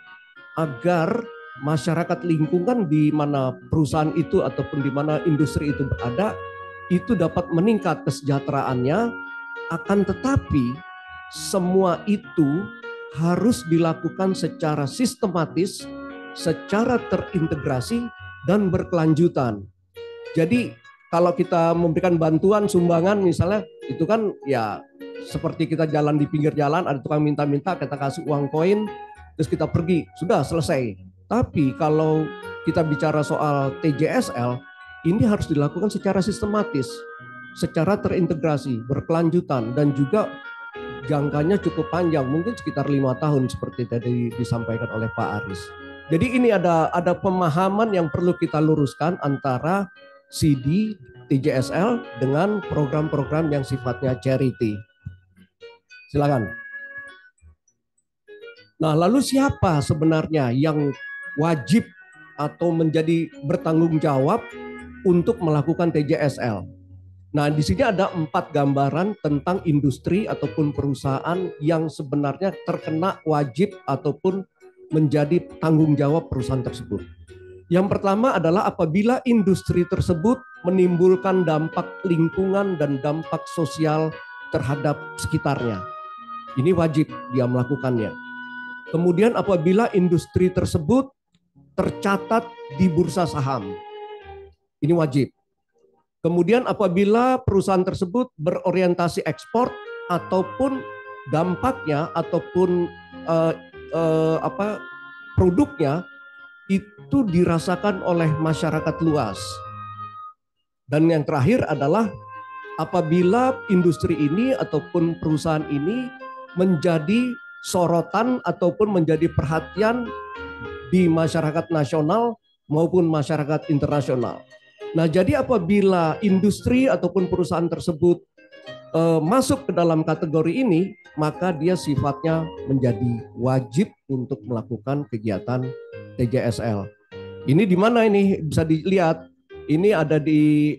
agar masyarakat lingkungan di mana perusahaan itu ataupun di mana industri itu berada itu dapat meningkat kesejahteraannya, akan tetapi semua itu harus dilakukan secara sistematis, secara terintegrasi dan berkelanjutan. Jadi kalau kita memberikan bantuan sumbangan misalnya itu kan ya seperti kita jalan di pinggir jalan ada tukang minta-minta kita kasih uang koin terus kita pergi sudah selesai. Tapi kalau kita bicara soal TJSL ini harus dilakukan secara sistematis, secara terintegrasi, berkelanjutan dan juga jangkanya cukup panjang, mungkin sekitar 5 tahun seperti tadi disampaikan oleh Pak Aris. Jadi ini ada pemahaman yang perlu kita luruskan antara CD, TJSL dengan program-program yang sifatnya charity. Silakan. Nah, lalu siapa sebenarnya yang wajib atau menjadi bertanggung jawab untuk melakukan TJSL? Nah, di sini ada 4 gambaran tentang industri ataupun perusahaan yang sebenarnya terkena wajib ataupun menjadi tanggung jawab perusahaan tersebut. Yang pertama adalah apabila industri tersebut menimbulkan dampak lingkungan dan dampak sosial terhadap sekitarnya. Ini wajib dia melakukannya. Kemudian apabila industri tersebut tercatat di bursa saham. Ini wajib. Kemudian apabila perusahaan tersebut berorientasi ekspor ataupun dampaknya ataupun produknya itu dirasakan oleh masyarakat luas. Dan yang terakhir adalah apabila industri ini ataupun perusahaan ini menjadi sorotan ataupun menjadi perhatian di masyarakat nasional maupun masyarakat internasional. Nah, jadi apabila industri ataupun perusahaan tersebut masuk ke dalam kategori ini, maka dia sifatnya menjadi wajib untuk melakukan kegiatan TJSL. Ini di mana ini bisa dilihat? Ini ada di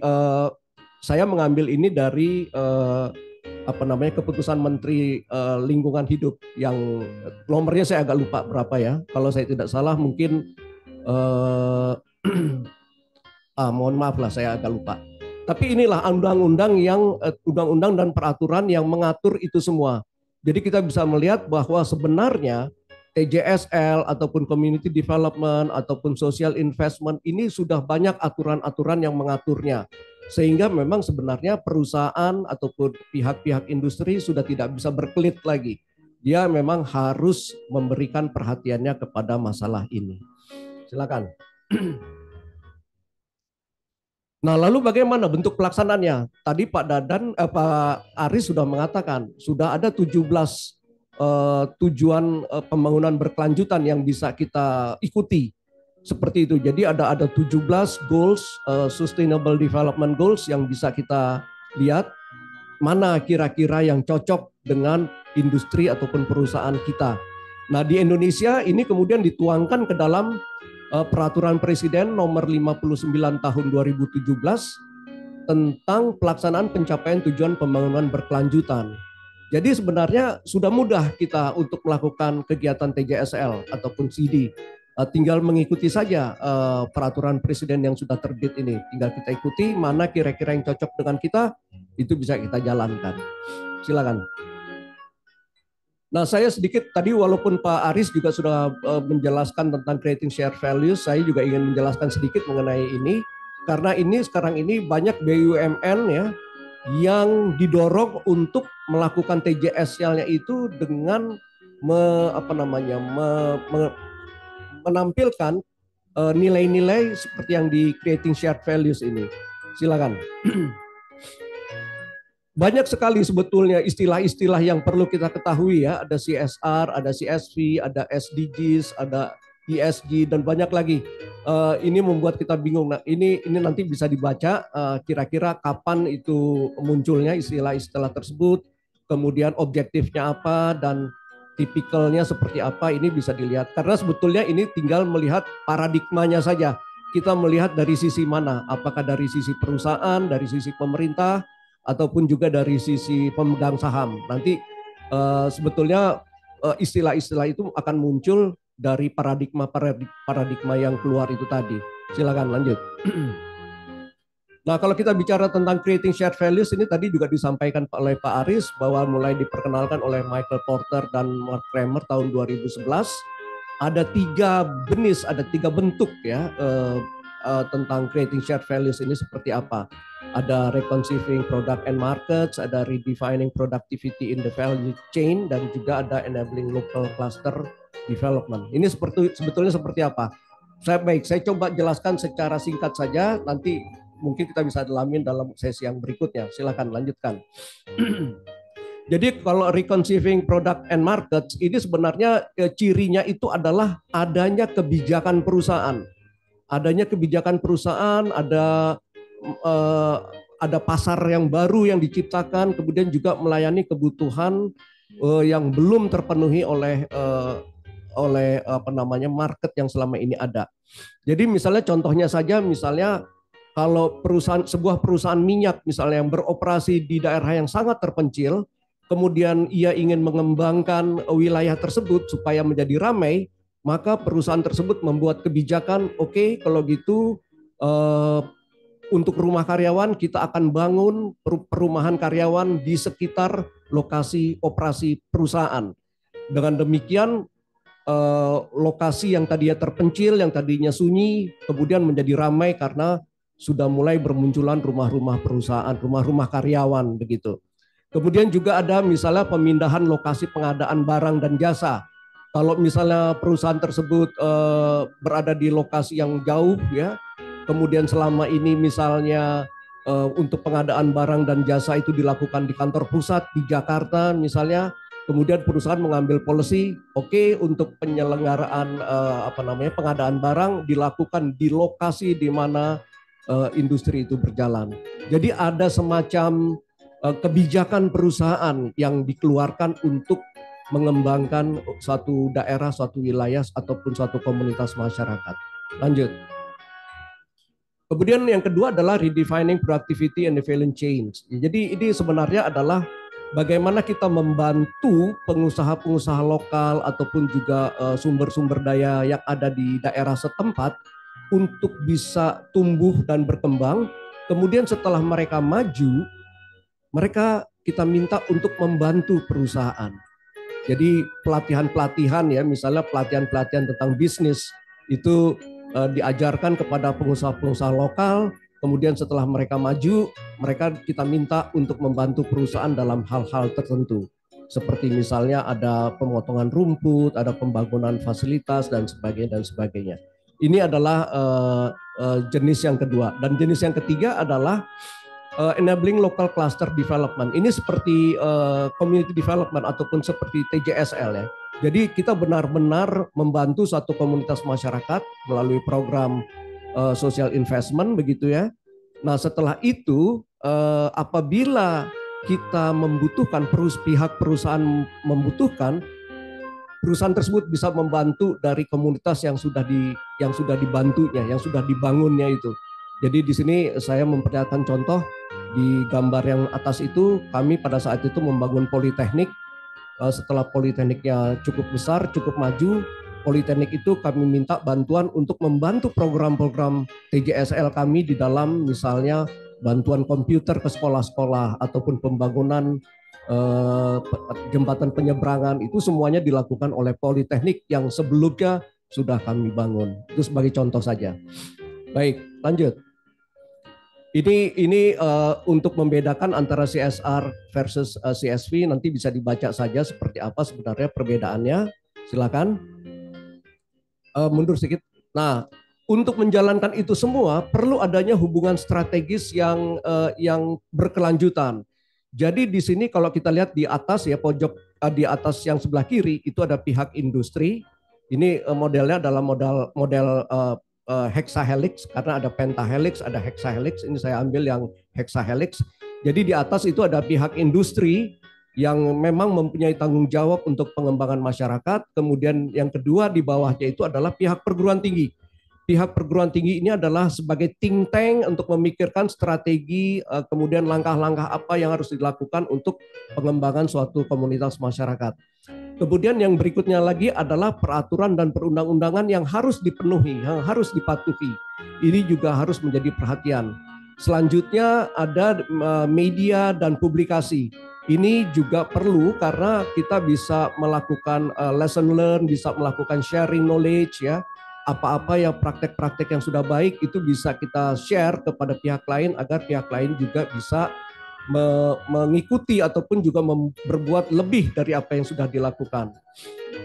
saya mengambil ini dari keputusan Menteri Lingkungan Hidup yang nomornya saya agak lupa berapa ya. Kalau saya tidak salah mungkin mohon maaf lah saya agak lupa. Tapi inilah undang-undang dan peraturan yang mengatur itu semua. Jadi kita bisa melihat bahwa sebenarnya TJSL ataupun community development ataupun social investment ini sudah banyak aturan-aturan yang mengaturnya. Sehingga memang sebenarnya perusahaan ataupun pihak-pihak industri sudah tidak bisa berkelit lagi. Dia memang harus memberikan perhatiannya kepada masalah ini. Silakan. Nah, lalu bagaimana bentuk pelaksanaannya? Tadi Pak Aris sudah mengatakan sudah ada 17 tujuan pembangunan berkelanjutan yang bisa kita ikuti. Seperti itu. Jadi ada 17 goals, sustainable development goals yang bisa kita lihat mana kira-kira yang cocok dengan industri ataupun perusahaan kita. Nah, di Indonesia ini kemudian dituangkan ke dalam Peraturan Presiden nomor 59 tahun 2017 tentang pelaksanaan pencapaian tujuan pembangunan berkelanjutan. Jadi sebenarnya sudah mudah kita untuk melakukan kegiatan TJSL ataupun CD. Tinggal mengikuti saja peraturan presiden yang sudah terbit ini. Tinggal kita ikuti mana kira-kira yang cocok dengan kita, itu bisa kita jalankan. Silakan. Nah, saya sedikit tadi walaupun Pak Aris juga sudah menjelaskan tentang creating shared values, saya juga ingin menjelaskan sedikit mengenai ini. Karena ini sekarang ini banyak BUMN ya yang didorong untuk melakukan TJSL-nya itu dengan menampilkan nilai-nilai seperti yang di creating shared values ini. Silakan. banyak sekali sebetulnya istilah-istilah yang perlu kita ketahui ya. Ada CSR, ada CSV, ada SDGs, ada ESG dan banyak lagi. Ini membuat kita bingung. Nah, ini nanti bisa dibaca kira-kira kapan itu munculnya istilah-istilah tersebut, kemudian objektifnya apa dan tipikalnya seperti apa, ini bisa dilihat. Karena sebetulnya ini tinggal melihat paradigmanya saja. Kita melihat dari sisi mana, apakah dari sisi perusahaan, dari sisi pemerintah, ataupun juga dari sisi pemegang saham. Nanti sebetulnya istilah-istilah itu akan muncul dari paradigma yang keluar itu tadi. Silakan lanjut. Nah, kalau kita bicara tentang creating shared values, ini tadi juga disampaikan oleh Pak Aris bahwa mulai diperkenalkan oleh Michael Porter dan Mark Kramer tahun 2011. Ada 3 jenis, ada 3 bentuk ya tentang creating shared values ini seperti apa. Ada reconciling product and markets, ada redefining productivity in the value chain, dan juga ada enabling local cluster development. Ini sebetulnya seperti apa? Saya coba jelaskan secara singkat saja, nanti mungkin kita bisa dalamin dalam sesi yang berikutnya. Silakan lanjutkan. Jadi kalau reconciling product and markets ini sebenarnya cirinya itu adalah adanya kebijakan perusahaan. Adanya kebijakan perusahaan, ada pasar yang baru yang diciptakan, kemudian juga melayani kebutuhan yang belum terpenuhi oleh market yang selama ini ada. Jadi misalnya contohnya saja, misalnya kalau sebuah perusahaan minyak misalnya yang beroperasi di daerah yang sangat terpencil, kemudian ia ingin mengembangkan wilayah tersebut supaya menjadi ramai, maka perusahaan tersebut membuat kebijakan, oke, kalau gitu untuk rumah karyawan kita akan bangun perumahan karyawan di sekitar lokasi operasi perusahaan. Dengan demikian lokasi yang tadinya terpencil, yang tadinya sunyi, kemudian menjadi ramai karena sudah mulai bermunculan rumah-rumah perusahaan, rumah-rumah karyawan begitu. Kemudian juga ada misalnya pemindahan lokasi pengadaan barang dan jasa. Kalau misalnya perusahaan tersebut berada di lokasi yang jauh ya, kemudian selama ini misalnya untuk pengadaan barang dan jasa itu dilakukan di kantor pusat di Jakarta misalnya, kemudian perusahaan mengambil policy, oke, untuk penyelenggaraan pengadaan barang dilakukan di lokasi di mana industri itu berjalan. Jadi ada semacam kebijakan perusahaan yang dikeluarkan untuk mengembangkan suatu daerah, suatu wilayah, ataupun suatu komunitas masyarakat. Lanjut. Kemudian yang kedua adalah redefining productivity and the value chain. Jadi ini sebenarnya adalah bagaimana kita membantu pengusaha-pengusaha lokal ataupun juga sumber-sumber daya yang ada di daerah setempat untuk bisa tumbuh dan berkembang. Kemudian setelah mereka maju, mereka kita minta untuk membantu perusahaan. Jadi pelatihan-pelatihan ya, misalnya pelatihan-pelatihan tentang bisnis itu diajarkan kepada pengusaha-pengusaha lokal. Kemudian setelah mereka maju, mereka kita minta untuk membantu perusahaan dalam hal-hal tertentu. Seperti misalnya ada pemotongan rumput, ada pembangunan fasilitas dan sebagainya. Ini adalah jenis yang kedua. Dan jenis yang ketiga adalah enabling local cluster development. Ini seperti community development ataupun seperti TJSL ya. Jadi kita benar-benar membantu satu komunitas masyarakat melalui program social investment begitu ya. Nah setelah itu apabila kita membutuhkan, pihak perusahaan membutuhkan, perusahaan tersebut bisa membantu dari komunitas yang sudah dibantunya, yang sudah dibangunnya itu. Jadi di sini saya memperlihatkan contoh di gambar yang atas itu, kami pada saat itu membangun politeknik. Setelah politekniknya cukup besar, cukup maju, politeknik itu kami minta bantuan untuk membantu program-program TJSL kami di dalam misalnya bantuan komputer ke sekolah-sekolah ataupun pembangunan jembatan penyeberangan. Itu semuanya dilakukan oleh politeknik yang sebelumnya sudah kami bangun. Itu sebagai contoh saja. Baik, lanjut. Ini untuk membedakan antara CSR versus CSV, nanti bisa dibaca saja seperti apa sebenarnya perbedaannya. Silakan. Mundur sedikit. Nah, untuk menjalankan itu semua perlu adanya hubungan strategis yang berkelanjutan. Jadi di sini kalau kita lihat di atas ya, pojok di atas yang sebelah kiri itu ada pihak industri. Ini modelnya adalah model hexahelix, karena ada pentahelix, ada hexahelix. Ini saya ambil yang hexahelix. Jadi di atas itu ada pihak industri yang memang mempunyai tanggung jawab untuk pengembangan masyarakat. Kemudian yang kedua di bawahnya itu adalah pihak perguruan tinggi. Pihak perguruan tinggi ini adalah sebagai think tank untuk memikirkan strategi, kemudian langkah-langkah apa yang harus dilakukan untuk pengembangan suatu komunitas masyarakat. Kemudian yang berikutnya lagi adalah peraturan dan perundang-undangan yang harus dipenuhi, yang harus dipatuhi. Ini juga harus menjadi perhatian. Selanjutnya ada media dan publikasi. Ini juga perlu karena kita bisa melakukan lesson learn, bisa melakukan sharing knowledge ya. Apa-apa yang praktek-praktek yang sudah baik itu bisa kita share kepada pihak lain agar pihak lain juga bisa mengikuti ataupun juga berbuat lebih dari apa yang sudah dilakukan.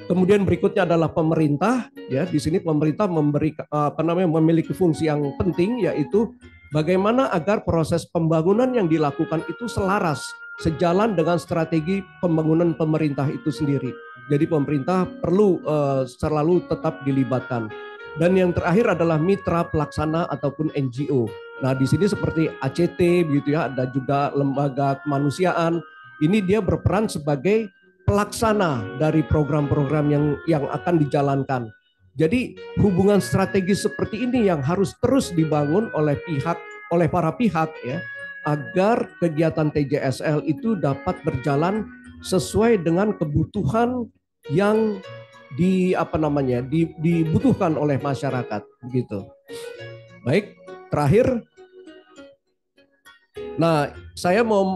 Kemudian berikutnya adalah pemerintah ya. Di sini pemerintah memiliki fungsi yang penting, yaitu bagaimana agar proses pembangunan yang dilakukan itu selaras, sejalan dengan strategi pembangunan pemerintah itu sendiri. Jadi pemerintah perlu selalu tetap dilibatkan. Dan yang terakhir adalah mitra pelaksana ataupun NGO. Nah di sini seperti ACT begitu ya, ada juga lembaga kemanusiaan. Ini dia berperan sebagai pelaksana dari program-program yang akan dijalankan. Jadi hubungan strategis seperti ini yang harus terus dibangun oleh para pihak ya, agar kegiatan TJSL itu dapat berjalan sesuai dengan kebutuhan yang dibutuhkan oleh masyarakat begitu. Baik, terakhir. Nah, saya mau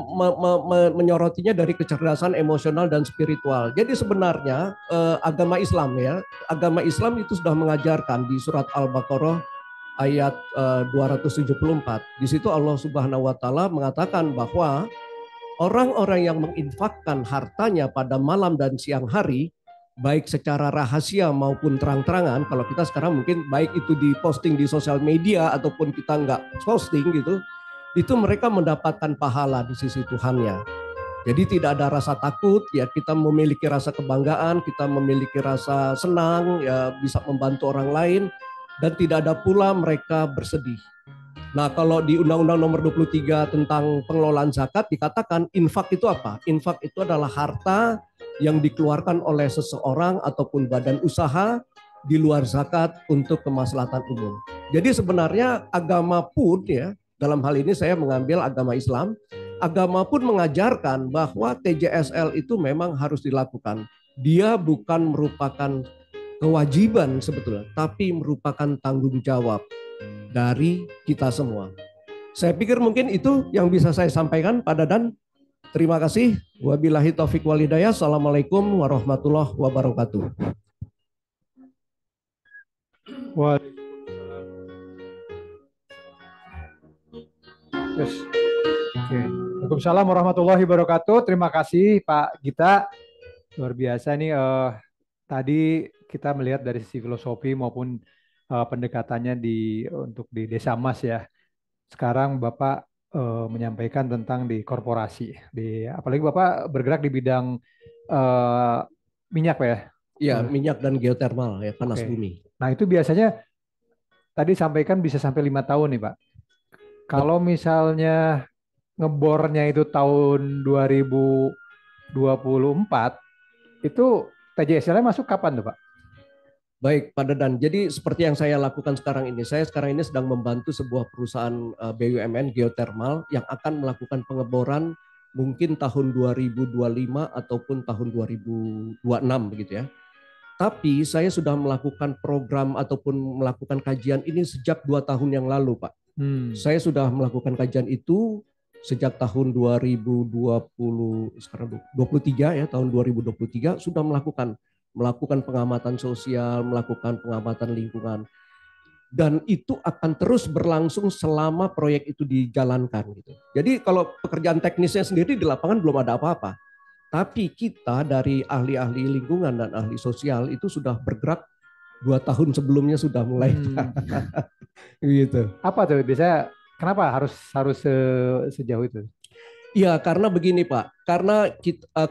menyorotinya dari kecerdasan emosional dan spiritual. Jadi sebenarnya agama Islam ya, agama Islam itu sudah mengajarkan di surat Al-Baqarah ayat 274. Di situ Allah Subhanahu wa taala mengatakan bahwa orang-orang yang menginfakkan hartanya pada malam dan siang hari, baik secara rahasia maupun terang-terangan, kalau kita sekarang mungkin baik itu diposting di sosial media ataupun kita nggak posting gitu, itu mereka mendapatkan pahala di sisi Tuhannya. Jadi tidak ada rasa takut, ya kita memiliki rasa kebanggaan, kita memiliki rasa senang, ya bisa membantu orang lain, dan tidak ada pula mereka bersedih. Nah kalau di Undang-Undang Nomor 23 tentang pengelolaan zakat dikatakan infak itu apa? Infak itu adalah harta yang dikeluarkan oleh seseorang ataupun badan usaha di luar zakat untuk kemaslahatan umum. Jadi sebenarnya agama pun ya, dalam hal ini saya mengambil agama Islam, agama pun mengajarkan bahwa TJSL itu memang harus dilakukan. Dia bukan merupakan kewajiban sebetulnya, tapi merupakan tanggung jawab dari kita semua. Saya pikir mungkin itu yang bisa saya sampaikan, Pak Dadan. Terima kasih. Wabillahi taufiq wal hidayah. Assalamualaikum warahmatullahi wabarakatuh. Yes. Oke. Waalaikumsalam warahmatullahi wabarakatuh. Terima kasih Pak Gita. Luar biasa nih. Tadi kita melihat dari sisi filosofi maupun pendekatannya untuk di Desa Mas ya. Sekarang Bapak menyampaikan tentang di korporasi, apalagi Bapak bergerak di bidang minyak Pak ya? Iya, minyak dan geotermal ya, panas bumi. Nah itu biasanya tadi sampaikan bisa sampai 5 tahun nih Pak. Kalau misalnya ngebornya itu tahun 2024, itu TJSL masuk kapan tuh Pak? Baik, Pak Dadan. Jadi seperti yang saya lakukan sekarang ini, saya sekarang ini sedang membantu sebuah perusahaan BUMN geotermal yang akan melakukan pengeboran mungkin tahun 2025 ataupun tahun 2026 begitu ya. Tapi saya sudah melakukan program ataupun melakukan kajian ini sejak 2 tahun yang lalu, Pak. Saya sudah melakukan kajian itu sejak tahun 2023 ya, tahun 2023 sudah melakukan pengamatan sosial, melakukan pengamatan lingkungan. Dan itu akan terus berlangsung selama proyek itu dijalankan gitu. Jadi kalau pekerjaan teknisnya sendiri di lapangan belum ada apa-apa. Tapi kita dari ahli-ahli lingkungan dan ahli sosial itu sudah bergerak 2 tahun sebelumnya sudah mulai. Gitu. Apa tuh biasanya kenapa harus sejauh itu? Iya, karena begini Pak, karena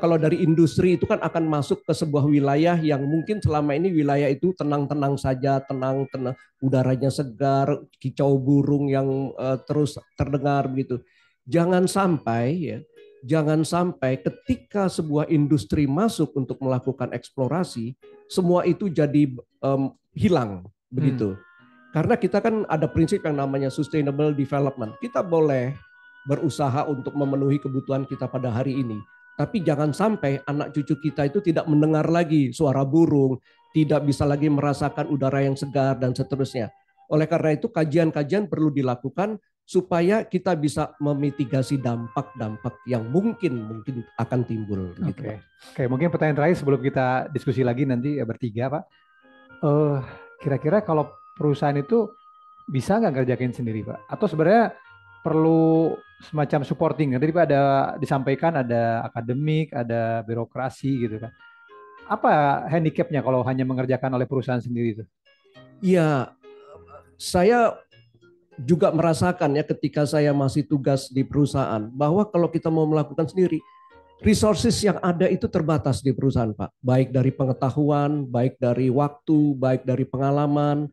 kalau dari industri itu kan akan masuk ke sebuah wilayah yang mungkin selama ini wilayah itu tenang-tenang saja, tenang-tenang, udaranya segar, kicau burung yang terus terdengar begitu. Jangan sampai ya, jangan sampai ketika sebuah industri masuk untuk melakukan eksplorasi, semua itu jadi hilang begitu. Karena kita kan ada prinsip yang namanya sustainable development. Kita boleh berusaha untuk memenuhi kebutuhan kita pada hari ini. Tapi jangan sampai anak cucu kita itu tidak mendengar lagi suara burung, tidak bisa lagi merasakan udara yang segar dan seterusnya. Oleh karena itu kajian-kajian perlu dilakukan supaya kita bisa memitigasi dampak-dampak yang mungkin akan timbul. Oke, gitu, Pak. Oke, mungkin pertanyaan terakhir sebelum kita diskusi lagi nanti ya bertiga, Pak. Kira-kira kalau perusahaan itu bisa nggak ngerjain sendiri, Pak? Atau sebenarnya perlu semacam supporting? Tadi Pak ada disampaikan ada akademik, ada birokrasi gitu kan. Apa handicapnya kalau hanya mengerjakan oleh perusahaan sendiri itu? Iya, saya juga merasakan ya ketika saya masih tugas di perusahaan bahwa kalau kita mau melakukan sendiri, resources yang ada itu terbatas di perusahaan, Pak. Baik dari pengetahuan, baik dari waktu, baik dari pengalaman,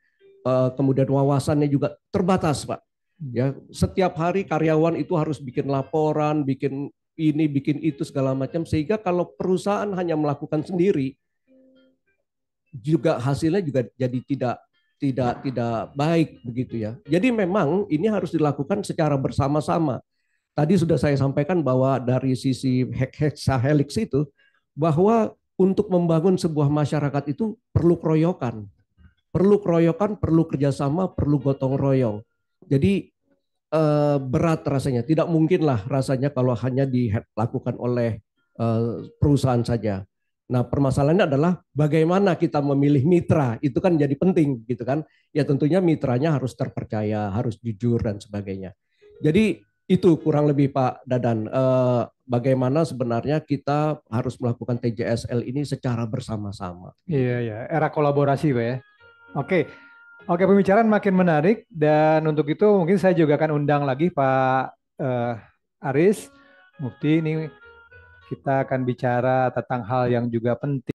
kemudian wawasannya juga terbatas, Pak. Ya, setiap hari karyawan itu harus bikin laporan, bikin ini, bikin itu segala macam, sehingga kalau perusahaan hanya melakukan sendiri, juga hasilnya juga jadi tidak baik begitu ya. Jadi memang ini harus dilakukan secara bersama-sama. Tadi sudah saya sampaikan bahwa dari sisi hexahelix itu bahwa untuk membangun sebuah masyarakat itu perlu keroyokan, perlu kerjasama, perlu gotong royong. Jadi berat rasanya, tidak mungkinlah rasanya kalau hanya dilakukan oleh perusahaan saja. Nah, permasalahannya adalah bagaimana kita memilih mitra, itu kan jadi penting gitu kan. Ya tentunya mitranya harus terpercaya, harus jujur dan sebagainya. Jadi itu kurang lebih Pak Dadan, bagaimana sebenarnya kita harus melakukan TJSL ini secara bersama-sama. Iya, ya, era kolaborasi, Pak ya. Oke, oke, pembicaraan makin menarik dan untuk itu mungkin saya juga akan undang lagi Pak Aris Mufti. Ini kita akan bicara tentang hal yang juga penting.